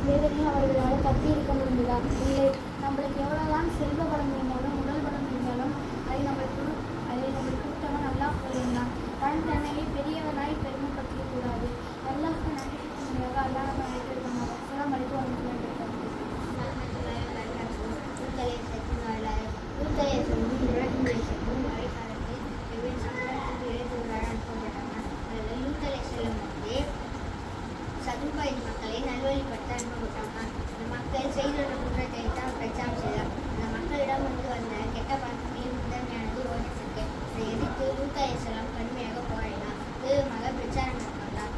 வேதனையும் அவர்களால் தப்பியிருக்க முடிந்ததா? இல்லை. நம்மளுக்கு எவ்வளோதான் செல்வ பலம் இருந்தாலும் உடல் பலம் இருந்தாலும் அதை நம்மளுக்கு கொடுத்தவன் அல்லாஹ் இருந்தான். தன்னையே பெரியவனாய் பெருமைப்படுத்திக்க கூடாது. அல்லாஹ்க்கு நன்றி செலுத்தும் அல்லாஹ் நம்ம அழைத்திருக்காங்க. அஸ்ஸலாமு அலைக்கும் வரஹ்மத்துல்லாஹி சதுர்பாயின் மக்களை நல்வழிப்படுத்த அனுபவித்தாங்க. அந்த மக்கள் செய்த குற்றத்தை தான் பிரச்சாரம் செய்தார். அந்த மக்களிடம் இருந்து வந்த கெட்ட பழக்கங்களில் முதன்மையானது ஓய்வு சேர்க்கை. அதை எதிர்த்து லூத் அலைஹிஸ்ஸலாம் கடுமையாக போராடினார். வேகமாக பிரச்சாரம் மேற்கொண்டார்.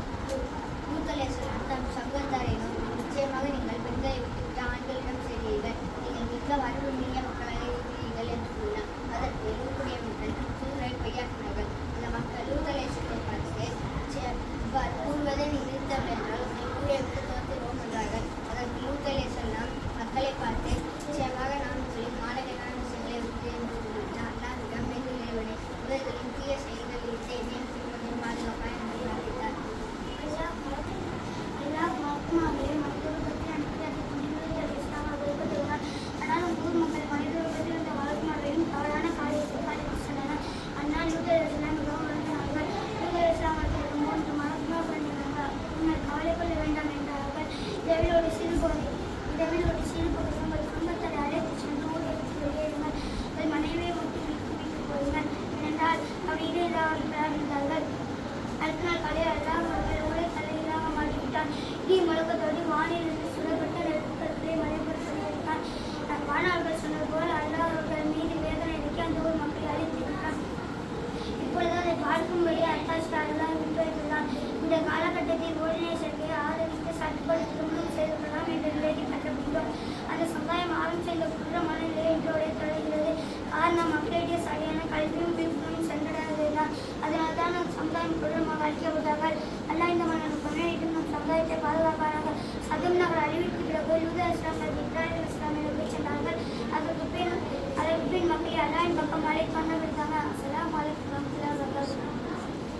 லூத் அலைஹிஸ்ஸலாம் தம் சகோதரரிடம், நிச்சயமாக நீங்கள் பெண்களை விட்டுவிட்டு ஆண்களிடம் செய்கிறீர்கள், நீங்கள் மிக்க வறுமையுடைய மக்களாக இருக்கிறீர்கள் என்று கூறினார். அதற்கு லூத்துடைய மக்கள் தூரை பொய்யாக்கினார்கள். அந்த மக்கள் லூத் அலைஹிஸ்ஸலை பார்த்து, இவ்வாறு கூறுவதை நிறுத்தவில்லை என்றால் உன்னை ஊரை விட்டு தோற்றுவோம் என்றார்கள். அதற்கு லூத் அலைஹிஸ்ஸலாம் மக்களை பார்த்து, நிச்சயமாக நான் உங்களின் மானகனான விஷயங்களை விட்டு என்று கூறினார். அல்லாஹ்விடம் வேண்டிய இறைவனே, இவர்களின் தீய செயல்களில் இருந்து என்னையும் திருமணம் பாதுகாப்பாய் என்று பிரார்த்தித்தார். ஆனாலும் ஊர் மக்கள் மனித ரூபத்தில் இருந்த வளர்க்குமாரையும் தவறான காரியத்தை காட்டி சொன்னனர். அந்நாள் லூத் அலைஹிஸ்ஸலாம் மிகவும் வருந்தினார்கள். லூத் அலைஹிஸ்ஸலாம் அவர்கள் மூன்று மனக்குமா பண்ணினார்கள். பின்னர் கவலை கொள்ள வேண்டாம் என்றார்கள். இரவில் ஒரு சிறு பகுதி உங்கள் குடும்பத்தை அழைத்து சென்று ஊரை விட்டு வெளியேறுங்கள். உங்கள் மனைவியை விட்டு வீட்டு போயுங்கள். ஏனென்றால் அப்படி இடையில்லாமல் பிரார்த்தித்தார்கள். அடுத்த நாள் காலையில் அல்லாஹ் அவர்கள் ஊரை தலையிலாக மாற்றிவிட்டான். இடி முழக்கத்தோடு வானிலிருந்து சுடப்பட்ட நெருப்புகளை மழைப்படுத்தி வைத்தான். வானவர்கள் சொன்னது போல் அல்லாஹ் அவர்கள் மீது வேதனை இறக்கி அந்த ஊர் மக்களை அழித்திருக்கிறான். இப்பொழுது அதை பார்க்கும்படி அத்தாஷ் அல்லாஹ் விட்டு வைத்துள்ளான். இந்த காலகட்டத்தில் போதனை சேர்க்கையை ஆதரித்து சட்டப்படி திருமணம் செய்து கொள்ளலாம் என்ற நிலைக்கு கட்டப்பட்டோம். அந்த சமுதாயம் ஆழம் செய்த குற்ற மனநிலை இன்றோடைய தொடர்கிறது. காரணம் மக்களிடையே சரியான கல்வியும் பின்பும் சென்றடைவதுதான். அதனால்தான் நம் சமுதாயம் கொடூரமாக அழிக்கப்பட்டார்கள். அல்லாஹ் இந்த மன்னன் கொண்டாடிட்டு நம் சமுதாயத்தை பாதுகாப்பார்கள். சதும் நகர் அழிவிற்கு பிறகு லூத் அலைஹிஸ்ஸலாம் இப்ராஹிம் இஸ்லாமில் போய் சென்றார்கள். அதற்கு பின் மக்களை அல்லாஹ்வின் பக்கம் அழைத்து கொண்டு விட்டாங்க. அஸ்ஸலாமு அலைக்கும் வரஹ்மத்துல்லாஹி